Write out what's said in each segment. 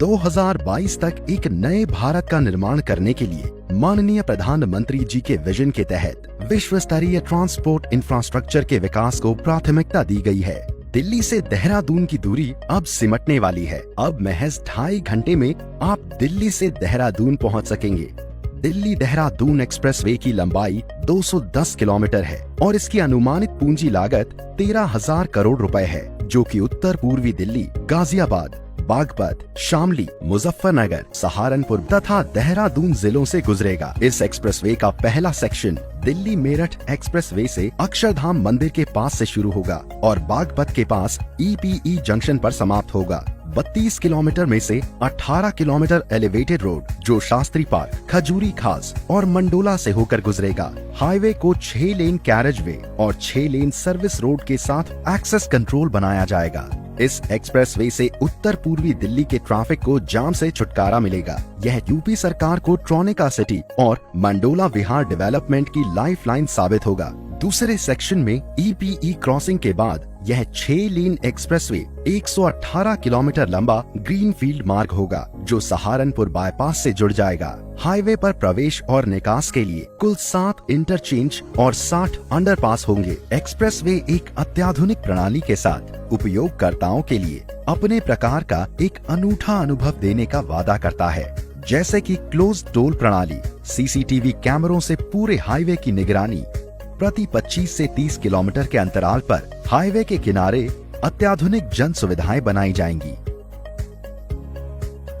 2022 तक एक नए भारत का निर्माण करने के लिए माननीय प्रधानमंत्री जी के विजन के तहत विश्व स्तरीय ट्रांसपोर्ट इंफ्रास्ट्रक्चर के विकास को प्राथमिकता दी गई है। दिल्ली से देहरादून की दूरी अब सिमटने वाली है। अब महज 2.5 घंटे में आप दिल्ली से देहरादून पहुंच सकेंगे। दिल्ली देहरादून एक्सप्रेसवे की लंबाई 210 किलोमीटर है और इसकी अनुमानित पूंजी लागत 13,000 करोड़ रुपए है, जो कि उत्तर पूर्वी दिल्ली, गाजियाबाद, बागपत, शामली, मुजफ्फरनगर, सहारनपुर तथा देहरादून जिलों से गुजरेगा। इस एक्सप्रेसवे का पहला सेक्शन दिल्ली मेरठ एक्सप्रेसवे से अक्षरधाम मंदिर के पास से शुरू होगा और बागपत के पास EPE जंक्शन पर समाप्त होगा। 32 किलोमीटर में से 18 किलोमीटर एलिवेटेड रोड जो शास्त्री पार्क, खजूरी खास और मंडोला से होकर गुजरेगा। हाईवे को 6 लेन कैरेज वे और 6 लेन सर्विस रोड के साथ एक्सेस कंट्रोल बनाया जाएगा। इस एक्सप्रेसवे से उत्तर पूर्वी दिल्ली के ट्रैफिक को जाम से छुटकारा मिलेगा। यह यूपी सरकार को ट्रोनिका सिटी और मंडोला विहार डेवलपमेंट की लाइफलाइन साबित होगा। दूसरे सेक्शन में EPE क्रॉसिंग के बाद यह 6 लेन एक्सप्रेसवे 118 किलोमीटर लंबा ग्रीनफील्ड मार्ग होगा, जो सहारनपुर बाईपास से जुड़ जाएगा। हाईवे पर प्रवेश और निकास के लिए कुल 7 इंटरचेंज और 60 अंडरपास होंगे। एक्सप्रेसवे एक अत्याधुनिक प्रणाली के साथ उपयोगकर्ताओं के लिए अपने प्रकार का एक अनूठा अनुभव देने का वादा करता है, जैसे कि क्लोज टोल प्रणाली, CCTV कैमरों से पूरे हाईवे की निगरानी, प्रति 25 से 30 किलोमीटर के अंतराल पर हाईवे के किनारे अत्याधुनिक जन सुविधाएं बनाई जाएंगी।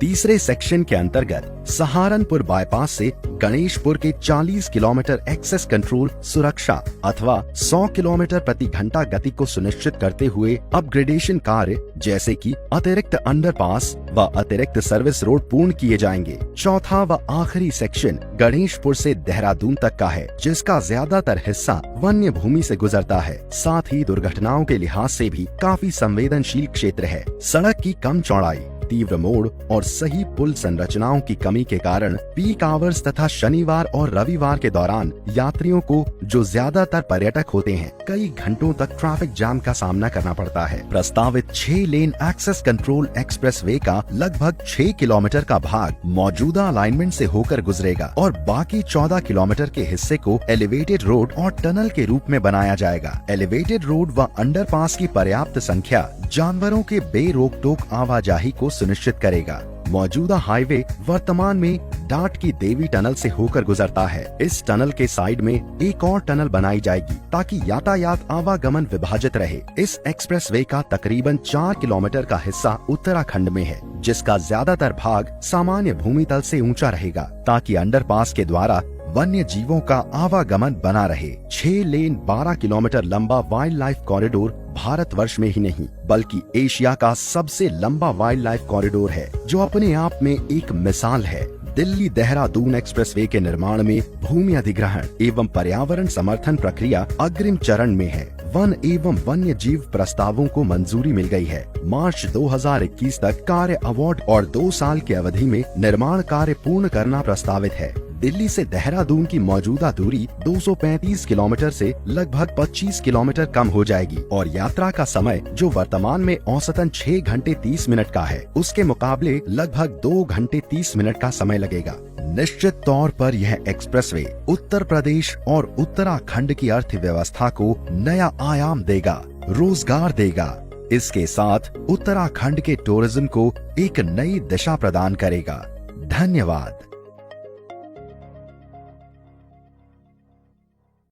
तीसरे सेक्शन के अंतर्गत सहारनपुर बाईपास से गणेशपुर के 40 किलोमीटर एक्सेस कंट्रोल सुरक्षा अथवा 100 किलोमीटर प्रति घंटा गति को सुनिश्चित करते हुए अपग्रेडेशन कार्य जैसे कि अतिरिक्त अंडरपास व अतिरिक्त सर्विस रोड पूर्ण किए जाएंगे। चौथा व आखिरी सेक्शन गणेशपुर से देहरादून तक का है, जिसका ज्यादातर हिस्सा वन्य भूमि से गुजरता है। साथ ही दुर्घटनाओं के लिहाज से भी काफी संवेदनशील क्षेत्र है। सड़क की कम चौड़ाई, तीव्र मोड़ और सही पुल संरचनाओं की कमी के कारण पीक आवर्स तथा शनिवार और रविवार के दौरान यात्रियों को, जो ज्यादातर पर्यटक होते हैं, कई घंटों तक ट्रैफिक जाम का सामना करना पड़ता है। प्रस्तावित 6 लेन एक्सेस कंट्रोल एक्सप्रेसवे का लगभग 6 किलोमीटर का भाग मौजूदा अलाइनमेंट से होकर गुजरेगा और बाकी 14 किलोमीटर के हिस्से को एलिवेटेड रोड और टनल के रूप में बनाया जाएगा। एलिवेटेड रोड व अंडरपास की पर्याप्त संख्या जानवरों के बेरोक टोक आवाजाही को सुनिश्चित करेगा। मौजूदा हाईवे वर्तमान में डाट की देवी टनल से होकर गुजरता है। इस टनल के साइड में एक और टनल बनाई जाएगी ताकि यातायात आवागमन विभाजित रहे। इस एक्सप्रेसवे का तकरीबन 4 किलोमीटर का हिस्सा उत्तराखंड में है, जिसका ज्यादातर भाग सामान्य भूमि तल से ऊंचा रहेगा ताकि अंडरपास के द्वारा वन्य जीवों का आवागमन बना रहे। 6 लेन 12 किलोमीटर लंबा वाइल्ड लाइफ कॉरिडोर भारतवर्ष में ही नहीं बल्कि एशिया का सबसे लंबा वाइल्ड लाइफ कॉरिडोर है, जो अपने आप में एक मिसाल है। दिल्ली देहरादून एक्सप्रेसवे के निर्माण में भूमि अधिग्रहण एवं पर्यावरण समर्थन प्रक्रिया अग्रिम चरण में है। वन एवं वन्य जीव प्रस्तावों को मंजूरी मिल गई है। मार्च 2021 तक कार्य अवार्ड और 2 साल की अवधि में निर्माण कार्य पूर्ण करना प्रस्तावित है। दिल्ली से देहरादून की मौजूदा दूरी 235 किलोमीटर से लगभग 25 किलोमीटर कम हो जाएगी और यात्रा का समय, जो वर्तमान में औसतन 6 घंटे 30 मिनट का है, उसके मुकाबले लगभग 2 घंटे 30 मिनट का समय लगेगा। निश्चित तौर पर यह एक्सप्रेसवे उत्तर प्रदेश और उत्तराखंड की अर्थव्यवस्था को नया आयाम देगा, रोजगार देगा। इसके साथ उत्तराखंड के टूरिज्म को एक नई दिशा प्रदान करेगा। धन्यवाद।